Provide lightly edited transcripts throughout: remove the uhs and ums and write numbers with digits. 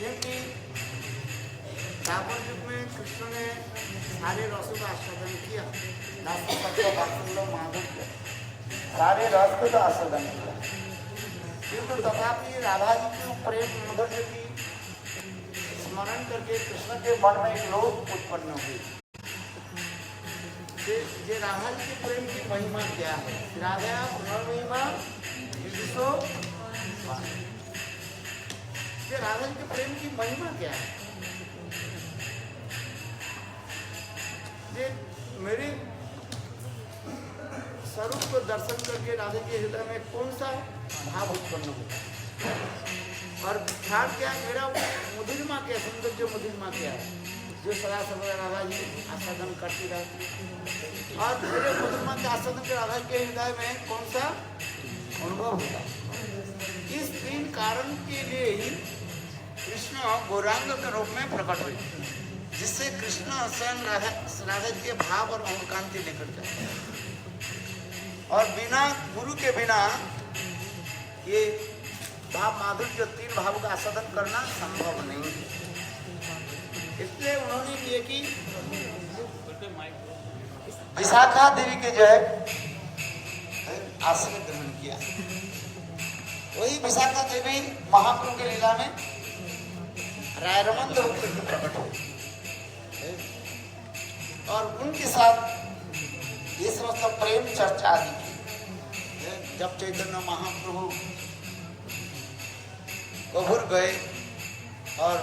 क्योंकि द्वापर युग में कृष्ण ने सारे रसों का आस्वादन किया, माधुर्य सारे रस को तो आस्वादन किया, किंतु तथापि राधा जी के प्रेम माधुर्य की स्मरण करके कृष्ण के मन में एक लोभ उत्पन्न हुई। ये राधा जी के प्रेम की महिमा क्या है? राधा महिमा ये राधा जी के प्रेम की महिमा क्या है? ये मेरे स्वरूप को दर्शन करके राधा के हृदय में कौन सा भाव उत्पन्न होगा और ध्यान क्या मेरा मधुरिमा क्या, सौंदर्य मधुरिमा क्या है जो सदा समय राधा जी आस्वादन करती रहती और मेरे मधुरिमा के आस्वादन के राधा के हृदय में कौन सा अनुभव होगा। इस तीन कारण के लिए ही कृष्ण गौरांग के रूप में प्रकट हुए, जिससे कृष्ण स्वयं राधा जी के भाव और कांति लेकर जाए और बिना गुरु के बिना ये भाव माधुर्य तीन भावों का आस्वादन करना संभव नहीं है। इसलिए उन्होंने ये कि विशाखा देवी के जो है आश्रय ग्रहण किया, वही विशाखा देवी महाप्रभु के लीला में रायरमंद रूप से प्रकट हुई और उनके साथ ये समस्त प्रेम चर्चा आदि की। जब चैतन्य महाप्रभु कबूर गए और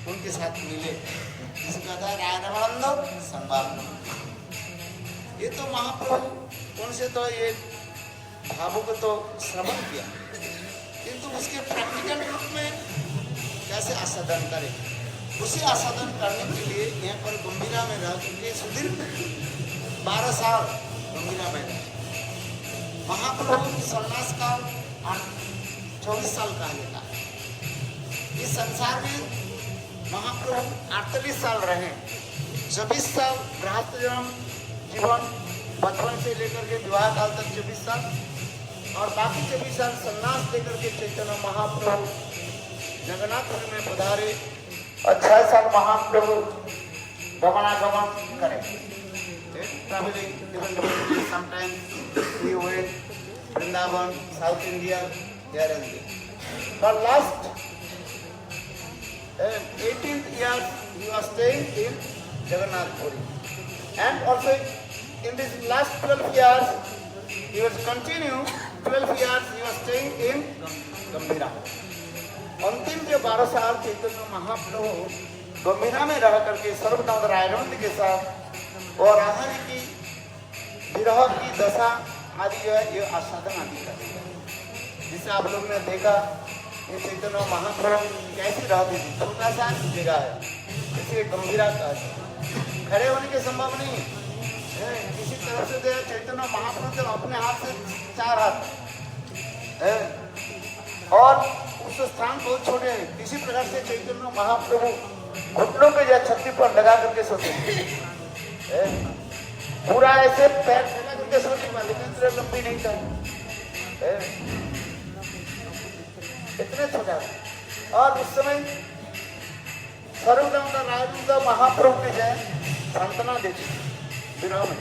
उनके साथ मिले, इसका था रायरमानंद संवाद। ये तो महाप्रभु उनसे तो ये भावों को तो श्रवण किया, किंतु उसके प्रैक्टिकल रूप में कैसे आस्वादन करें, उसे आस्वादन करने के लिए यहाँ पर गंभीरा में रह चुके सुदीर्घ 12 साल गंभीरा में रहे। महाप्रभु सन्यास का 24 साल का लेता है। इस संसार में महाप्रभु 48 साल रहे, 24 साल गृहस्थ जीवन बचपन से लेकर के विवाह काल तक 24 साल और बाकी 24 साल संन्यास लेकर के चैतन्य महाप्रभु जगन्नाथपुरी में पधारे और 6 साल महाप्रभु गमनागमन करें। Traveling different places, sometimes he went Vrindavan, South India, here and there. For last 18th years he was staying in Jagannath Puri, and also in this last 12 years he was continue 12 years he was staying in Gambhira. अंतिम जो 12 साल चैतन्य महाप्रभु गंभीरा में रह करके सर्वदामोदर रायरमंद के साथ और राधा जी की विरह की दशा आदि जो है ये आस्वादन आदि करते हैं। जिसे आप लोग ने देखा ये चैतन्य महाप्रभु कैसी रहती थी, छोटा सा जगह है, इसलिए गंभीरा का खड़े होने के संभव नहीं है। किसी तरह से चैतन्य महाप्रभु जब अपने हाथ से 4 हाथ और उस स्थान बहुत छोटे हैं, किसी प्रकार से चैतन्य महाप्रभु घुटनों पे या छत्ती पर लगा करके सोते पूरा ऐसे पैर फैला करके सोते, लेकिन इतना लंबी नहीं था, इतने छोटा। और उस समय सर्वदामोदर रायरमंद महाप्रभु के जय सांत्वना देती विरह में।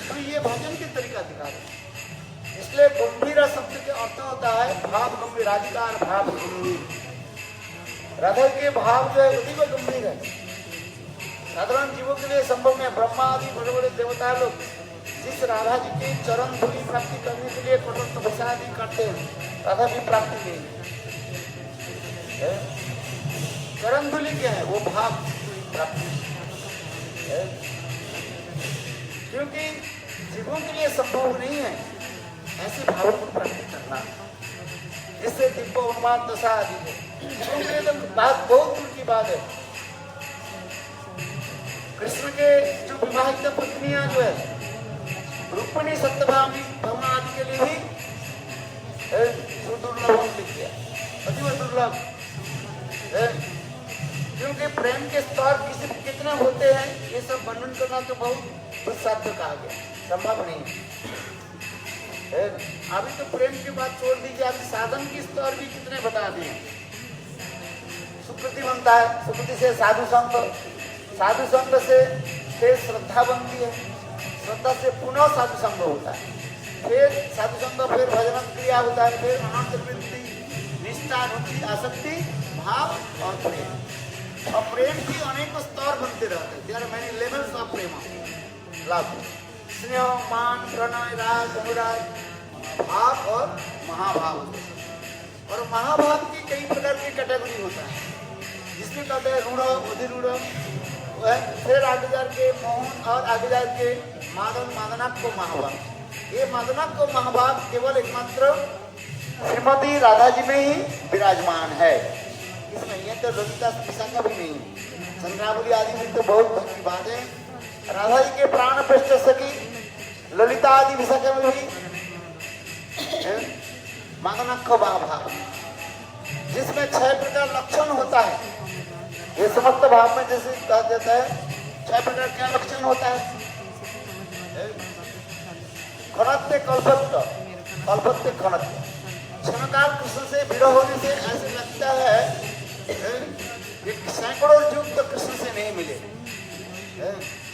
तो ये भजन के तरीका दिखा रहे, इसलिए गंभीरा शब्द के अर्थ होता है भाव गंभीर, राधिकार भाव गंभीर। राधा के भाव जो है उसी को गंभीर है। साधारण जीवों के लिए संभव में ब्रह्मा आदि बड़े बड़े देवता लोग जिस राधा जी की चरण धूलि प्राप्ति करने के लिए कठोर तपस्या आदि करते हैं, राधा भी प्राप्ति नहीं है। चरण धूलि क्या है? वो भाव प्राप्ति है, क्योंकि जीवों के लिए संभव नहीं है ऐसे भावों को प्राप्त करना, जिससे दिव्य उन्माद दशा आदि है। जीवों के लिए तो बात बहुत दूर की बात है। कृष्ण के जो विवाहित पत्नियां जो है रुक्मिणी सत्यभामी भावना आदि के लिए ही दुर्लभ लिख दिया, अति दुर्लभ, क्योंकि प्रेम के स्तर कितने होते हैं ये सब वर्णन करना तो बहुत दुस्साध्य कहा गया, संभव नहीं। अभी तो प्रेम की बात छोड़ दीजिए, अभी साधन की स्तर भी कितने बता दिए। सुकृति बनता है, सुकृति से साधु संग, साधु संग से फिर श्रद्धा बनती है, श्रद्धा से पुनः साधु संग होता है, फिर साधु संग, फिर भजन क्रिया होता है, फिर अनंत वृत्ति, निष्ठा, रुचि, आसक्ति, भाव और प्रेम। और प्रेम की अनेक स्तर बनते रहते हैं। There are many levels of प्रेम, लव, स्नेह, मान, प्रणय, राग, अनुराग, भाव और महाभाव। और महाभाव की कई प्रकार की कैटेगरी होता है, जिसमें कहते हैं रूढ़, अधिरूढ़, फिर आगे जा के मोहन, और आगे जा के मादन, मादनाक को महाभाव। ये मादनाक को महाभाव केवल एकमात्र श्रीमती राधा जी में ही विराजमान है, इसमें ये तो ललिता विशाखा भी नहीं है। चंद्रावली आदि में तो बहुत भक्ति बात है। राधा जी के प्राण पृष्ठ सखी ललिता आदि विशाखा में भी मादनाक को महाभाव, जिसमें 6 प्रकार लक्षण होता है। ये समस्त भाव में जैसे कहा जाता है 6 प्रकार क्या लक्षण होता है? खनत्य, कल्पत्य, कल्पत्य, खनत्य। क्षणकाल कृष्ण से विरह होने से ऐसे लगता है कि सैकड़ों युग तो कृष्ण से नहीं मिले,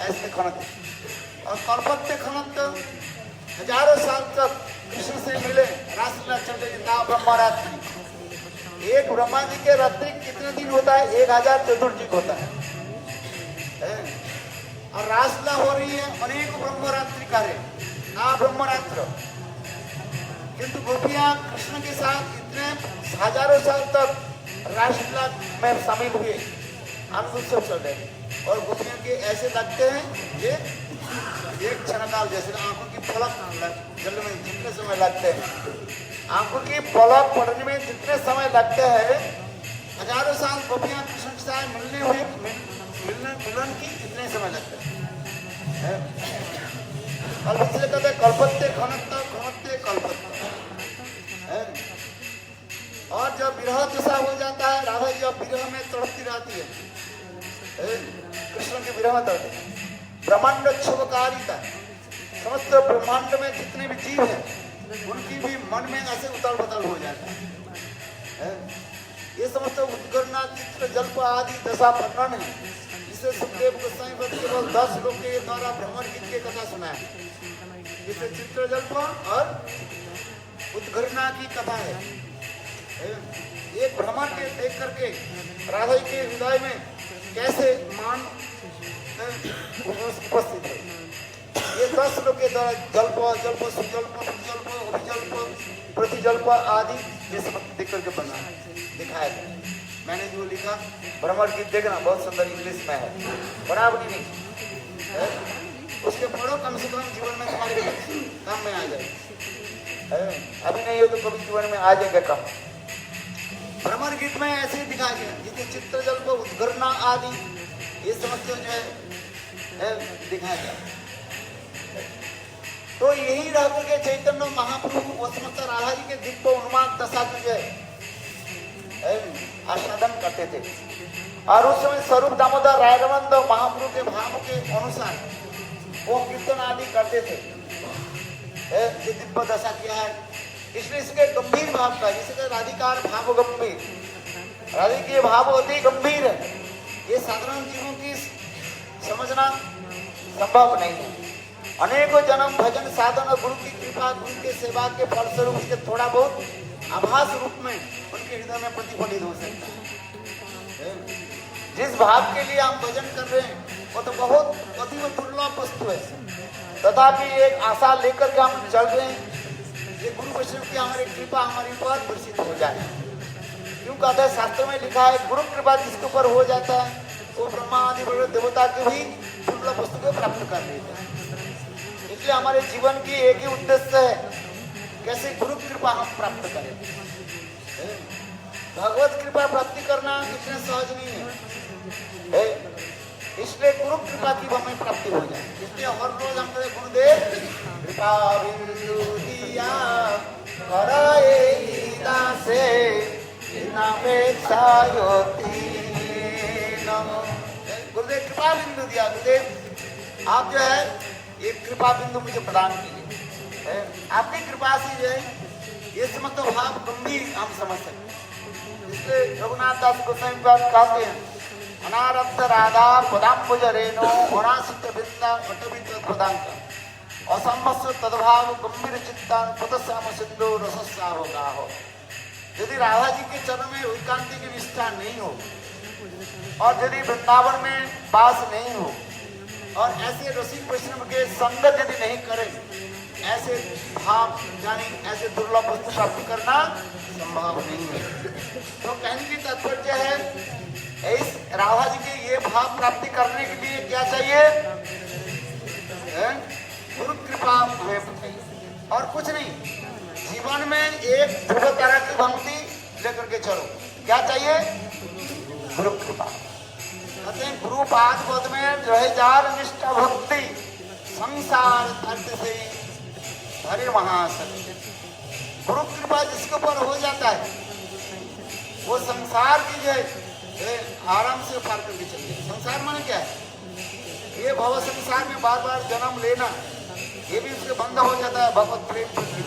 ऐसे खनत्य। और कल्पत्य, खनत्य, हजारों साल तक कृष्ण से मिले, रासलीला चलते ब्रह्मरात्रि। एक ब्रह्मा जी के रात्रि कितने दिन होता है? 1000 चतुर्युग होता है। और रासलीला हो रही है, अनेक ब्रह्मरात्रि कार्य, ब्रह्मरात्र। किंतु गोपियां कृष्ण के साथ इतने हजारों साल तक रासलीला में शामिल हुए, आनंद उत्सव चल रहे। और गोपियों के ऐसे लगते हैं ये एक क्षणकाल जैसे, आंखों की पलक जल में जितने समय लगते हैं, आंखों की पलक पड़ने में जितने समय लगते हैं, हजारों साल गोपियां कृष्ण के साथ मिलन की जितने समय लगते हैं। और इसलिए कहते हैं कल्पत्य, खनत्य, खनत्य, कल्पत्य। और जब विरह दशा हो जाता है, राधा जी जब विरह में तड़पती रहती है, कृष्ण के विरह तड़पती, ब्रह्मांड क्षोभकारिता, समस्त ब्रह्मांड में जितने भी जीव हैं उनकी भी मन में ऐसे उताल बदल हो जाता है। ये समस्त उत्कर्णा, चित्र, जल्प आदि दशा वर्णन है। इसे सुखदेव गोस्वामी पद केवल 10 लोग के द्वारा भ्रमर गीत के कथा सुना है। इसे चित्र, जल्प और उत्कर्णा की कथा है। एक भ्रमर के देख करके राधा के हृदय में कैसे मान उपस्थित है। ये 10 लोग के द्वारा जल्प, जल्प, सुजल्प, विजल्प, अभिजल्प, प्रतिजल्प आदि ये सब देख करके बना दिखाया गया। मैंने जो लिखा भ्रमर गीत देखना, बहुत सुंदर इंग्लिश में है, बराबर नहीं है? उसके पढ़ो, कम से कम जीवन में तुम्हारे काम में आ जाए। अभी नहीं हो तो कभी जीवन में आ जाएगा काम। भ्रमर गीत में ऐसे दिखाया गया, जिसके चित्र, जल्प, उद्घटना आदि ये समस्या जो है दिखाया गया। तो यही रह करके चैतन्य महाप्रभु वो समस्त राधा जी के दिव्य उन्माद दशा को जो है आस्वादन करते थे। और उस समय स्वरूप दामोदर रायरमंद महाप्रभु के भाव के अनुसार वो कीर्तन आदि करते थे। ये दिव्य दशा क्या है, इसलिए इसके गंभीर भाव का, जिसके राधिकार भाव गंभीर, राधिकीय भाव अति गंभीर है। ये साधारण जीवों की समझना संभव नहीं है। अनेकों जन्म भजन साधन और गुरु की कृपा, गुरु के सेवा के फलस्वरूप इसके थोड़ा बहुत आभास रूप में उनके हृदय में प्रतिफलित हो सकता है। जिस भाव के लिए हम भजन कर रहे हैं वो तो बहुत अति दुर्लभ वस्तु है, तथापि एक आशा लेकर के हम चल रहे हैं, ये गुरु वैष्णव की हमारी कृपा हमारे ऊपर वर्षित हो जाए। क्यों कहते हैं, शास्त्र में लिखा है गुरु कृपा जिसके ऊपर हो जाता है वो ब्रह्मा आदि बड़े देवता के भी दुर्लभ वस्तु को प्राप्त कर लेते हैं। इसलिए हमारे जीवन की एक ही उद्देश्य है, कैसे गुरु कृपा हम प्राप्त करें। भगवत कृपा प्राप्ति करना इतने सहज नहीं है, इसलिए गुरु कृपा की हमें प्राप्ति हो जाए। इसलिए हर रोज हम कहते गुरुदेव कृपा बिंदु दिया कराए दासे नामेक्षा योति नमो। गुरुदेव कृपा बिंदु दिया, गुरुदेव आप जो है एक कृपा बिंदु मुझे प्रदान कीजिए। आपकी कृपा से जो है ये समस्त भाव गंभीर हम समझ सकते। इसलिए रघुनाथ दास गोस्वामी बात कहते हैं, अनारब्ध राधा पदाम्बुज रेणु अनासित बिंदा अटवित पदांक असंभस्व तद्भाव गंभीर चित्तान पुतश्याम सिंधु रसस्या होगा हो। यदि राधा जी के चरण में एकांति की निष्ठा नहीं हो और यदि वृंदावन में वास नहीं हो और ऐसे रसिक वैष्णव के संगत यदि नहीं करें, ऐसे भाव यानी ऐसे दुर्लभ वस्तु प्राप्त करना संभव नहीं है। तो कहने की तात्पर्य है इस राधा जी के ये भाव प्राप्ति करने के लिए क्या चाहिए? गुरु कृपा हमें और कुछ नहीं। जीवन में एक ध्रुव तरह की भक्ति लेकर के चलो। क्या चाहिए? गुरु कृपा। कहते हैं गुरु पाद पद में जो है जार निष्ठा भक्ति संसार अर्थ से हरे महासत्य। गुरु कृपा जिसके ऊपर हो जाता है वो संसार की जो है आराम से पार करके चलते। संसार माने क्या है? ये भव संसार में बार बार जन्म लेना, ये भी उसके बंद हो जाता है भगवत प्रेम प्रति।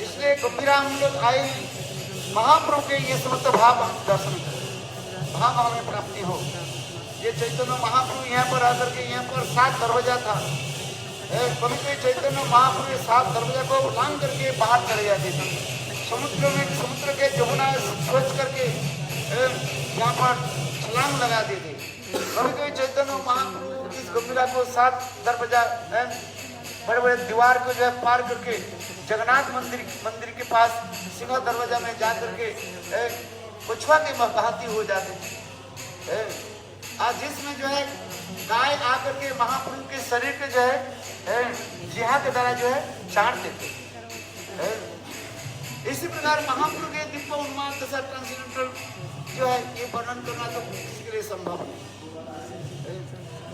इसलिए गंभीरा हम लोग आए महाप्रभु के ये समस्त भाव दर्शन करें, भाव हमें प्राप्ति हो। ये चैतन्य महाप्रभु यहाँ पर आकर के यहाँ पर 7 दरवाजा था। कभी कोई चैतन्य महाप्रभु 7 दरवाजा को लांग करके बाहर चले जाते थे। समुद्र के जमुना सोच करके यहाँ पर छलांग लगा देते। कभी कोई चैतन्य महाप्रभु इस गंभीरा को 7 दरवाजा बड़े बड़े दीवार को जो है पार करके जगन्नाथ मंदिर के पास सिंह दरवाजा में जा करके कुछवा के बहाती हो जाते। आज जिसमें जो है गाय आकर के महाप्रभु के शरीर के जो है जिहा के द्वारा जो है चाट देते। इसी प्रकार महाप्रभु के दिव्य उन्माद दशा ट्रांसेंडेंटल जो है ये वर्णन करना तो किसी के लिए संभव नहीं।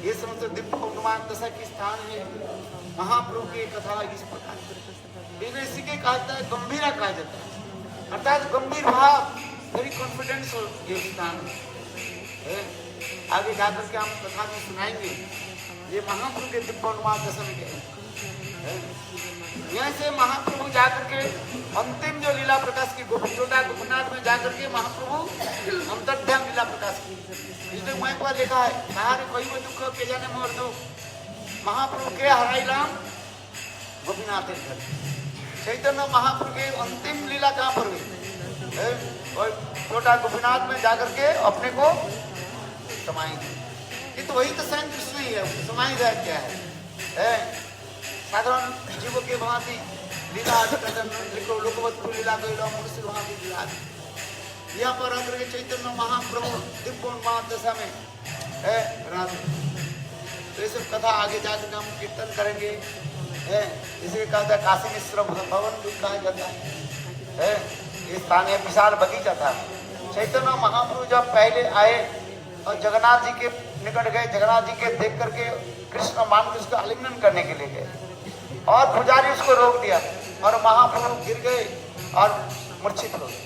ये समस्त दिव्य उन्माद दशा की स्थान है महाप्रभु की कथा इस प्रकार इसी के कहा जाता है गंभीरा कहा जाता है, अर्थात गंभीर भाव वेरी कॉन्फिडेंस ये स्थान है। आगे जाकर के हम कथा में सुनाएंगे ये महाप्रभु के दिव्य उन्माद दशा में क्या है। यहाँ से महाप्रभु जाकर के अंतिम जो लीला प्रकाश की गोपिचोटा गोपीनाथ में जाकर के महाप्रभु अंतर्ध्यान लीला प्रकाश की। इसलिए मैं एक बार लिखा है कहा कोई वो दुख के जाने मोर दुख महाप्रभु के हराई राम गोपीनाथ घर। चैतन्य महाप्रभु के अंतिम लीला कहाँ पर हुई? छोटा गोपीनाथ में जाकर के अपने को समाई। ये तो वही तो स्वयं कृष्ण ही है। समाई जाए क्या है? साधारण जीवों के भांति लीला लोकवत्तु लीला मनुष्य भांति लीला। यहाँ पर आकर के चैतन्य महाप्रभु दिव्य उन्माद दशा में है राधे। तो ये सब कथा आगे जाकर हम कीर्तन करेंगे। इसे कहा था काशी मिश्र भवन भी कहा जाता है। ये स्थानीय विशाल बगीचा था। चैतन्य महाप्रभु जब पहले आए और जगन्नाथ जी के निकट गए, जगन्नाथ जी के देख करके कृष्ण मान के उसको आलिंगन करने के लिए गए और पुजारी उसको रोक दिया और महाप्रभु गिर गए और मूर्छित हो गए।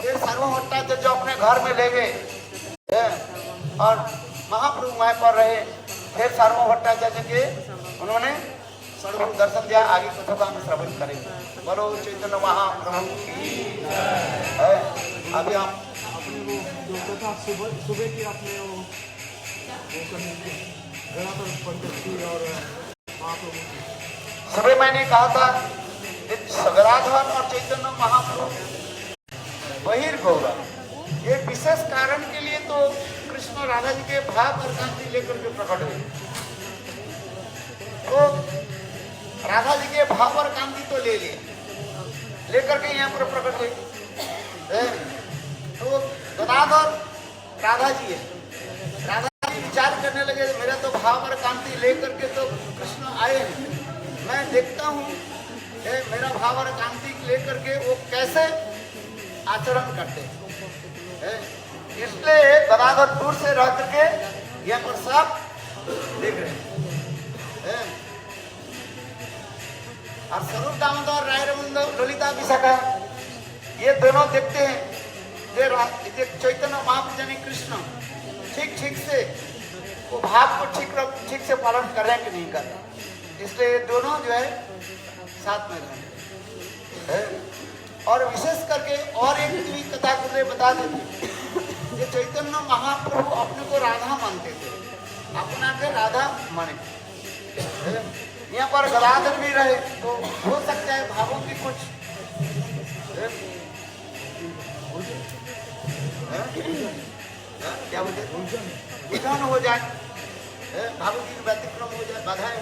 फिर सर्वभट्टाचार्य जो अपने घर में ले गए और महाप्रभु वहाँ पर रहे। फिर सर्वभट्टाचार्य के उन्होंने सर्व दर्शन दिया। आगे कथा का हम श्रवण करेंगे। बोलो चैतन्य महाप्रभु की है। अभी हम सुबह की आपने सुबह मैंने कहा था सगराधन और चैतन्य महाप्रभु बहिर्गौरा ये विशेष कारण के लिए तो कृष्ण राधा जी के भाव और कांति लेकर के प्रकट हुए। तो राधा जी के भाव और कांति तो ले लिए लेकर के यहाँ पर प्रकट हुए। तो गदाधर राधा जी है। राधा जी विचार करने लगे मेरा तो भाव और कांति लेकर के तो कृष्ण आए हैं, मैं देखता हूँ मेरा भाव और कांति लेकर के वो कैसे आचरण करते हैं। इसलिए गदाधर दूर से रह करके यहाँ पर सब देख रहे हैं। और स्वरूप दामोदर राय रमन ललिता विशाखा ये दोनों देखते हैं ये चैतन्य महाप्रभु यानी कृष्ण ठीक से वो भाव को ठीक से पालन कर रहे हैं कि नहीं कर रहे। इसलिए ये दोनों जो है साथ में रहे। और विशेष करके और एक भी कथा गुरुदेव बता देते, ये चैतन्य महाप्रभु अपने को राधा मानते थे, अपना के राधा माने। यहाँ पर गदाधर भी रहे तो हो सकता है भावों की कुछ क्या बोलते उलझन हो जाए, भावों की व्यतिक्रम हो जाए, बाधाएं।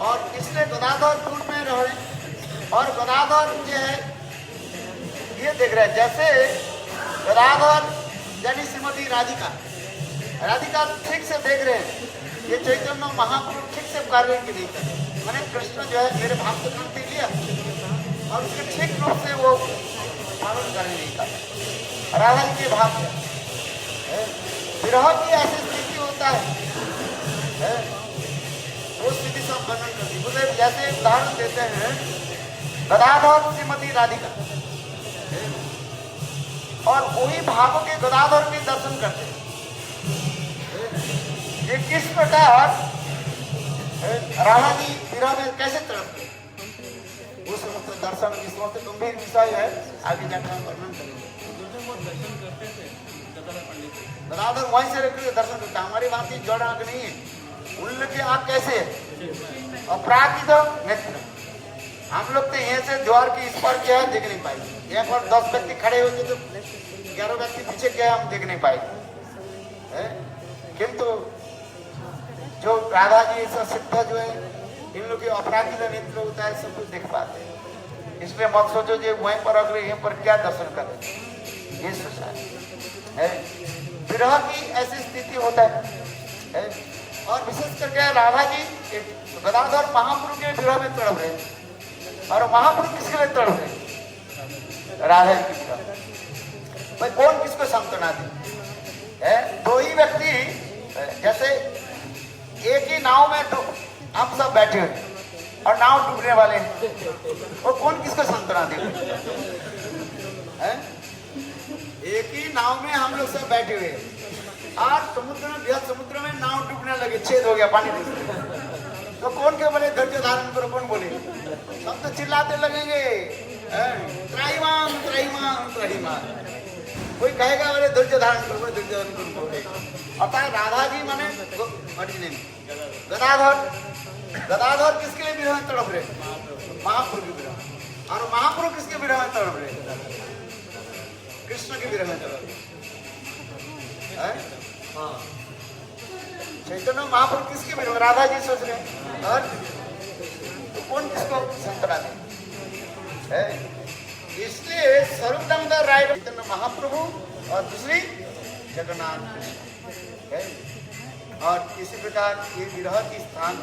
और इसलिए गदाधर दूर में रहे। और गदाधर जो है ये देख रहे हैं, जैसे गदाधर यानी श्रीमती राधिका ठीक से देख रहे हैं, ये चैतन्य महाप्रभु ठीक से कार्य के नहीं कर, मैंने कृष्ण जो है मेरे भाव को शांति लिया और उसके ठीक रूप से वो पालन करने नहीं कर। राधा जी के भाव विरह की ऐसी स्थिति होता है, वो स्थिति सब वर्णन करती है। जैसे उदाहरण देते हैं गदाधर श्रीमती राधिका, और वही भाव के गदाधर के दर्शन करते हैं। ये किस प्रकार राधा जी विरह में कैसे तड़पते, वो समस्त दर्शन की समस्त गंभीर विषय है, आगे जाकर हम वर्णन करेंगे। गदाधर वहीं से रहकर दर्शन करते, हमारी बात की जड़ आंख नहीं है, उन लोग की आंख कैसे है अपराधित नेत्र। हम लोग तो यहाँ से द्वार की इस पर क्या है देख नहीं पाए, यहाँ पर 10 व्यक्ति खड़े होते तो 11 व्यक्ति पीछे क्या हम देख नहीं पाए। किंतु जो राधा जी ऐसा सिद्ध जो है, इन लोग के अपराधी का नेत्र होता है, सब कुछ देख पाते हैं। इसलिए मत सोचो जो वहीं पर अगले यहाँ पर क्या दर्शन करें, ये सोचा है। विरह की ऐसी स्थिति होता है। और विशेष करके राधा जी गदाधर महाप्रभु के विरह में तड़प रहे, और महाप्रभु किसके लिए तड़प रहे, राधा जी की विरह। भाई कौन किसको सांत्वना दे, दो ही व्यक्ति, जैसे एक ही नाव में हम सब बैठे हुए और नाव डूबने वाले हैं, वो कौन किसको सांत्वना देगा। एक ही नाव में हम लोग सब बैठे हुए और समुद्र में, बृहद समुद्र में नाव डूबने लगे, छेद हो गया पानी तो कौन के बोले धैर्य धारण करो, कौन बोले, सब तो चिल्लाते लगेंगे त्राहिमाम त्राहिमाम त्राहिमाम। कोई कहेगा बोले धैर्य धारण करो, धैर्य धारण करो। अतः राधा जी माने गदाधर किसके लिए विरह में तड़प रहे, महाप्रभु के विरह। और महाप्रभु किसके विरह में तड़प रहे, कृष्ण के विरह में तड़प रहे। चैतन्य महाप्रभु किसके विरह, राधा जी सोच रहे हैं, और तो कौन किसको संतरा दे। इसलिए स्वरूप दामोदर राय चैतन्य महाप्रभु और दूसरी जगन्नाथ कृष्ण। और इसी प्रकार ये विरह की स्थान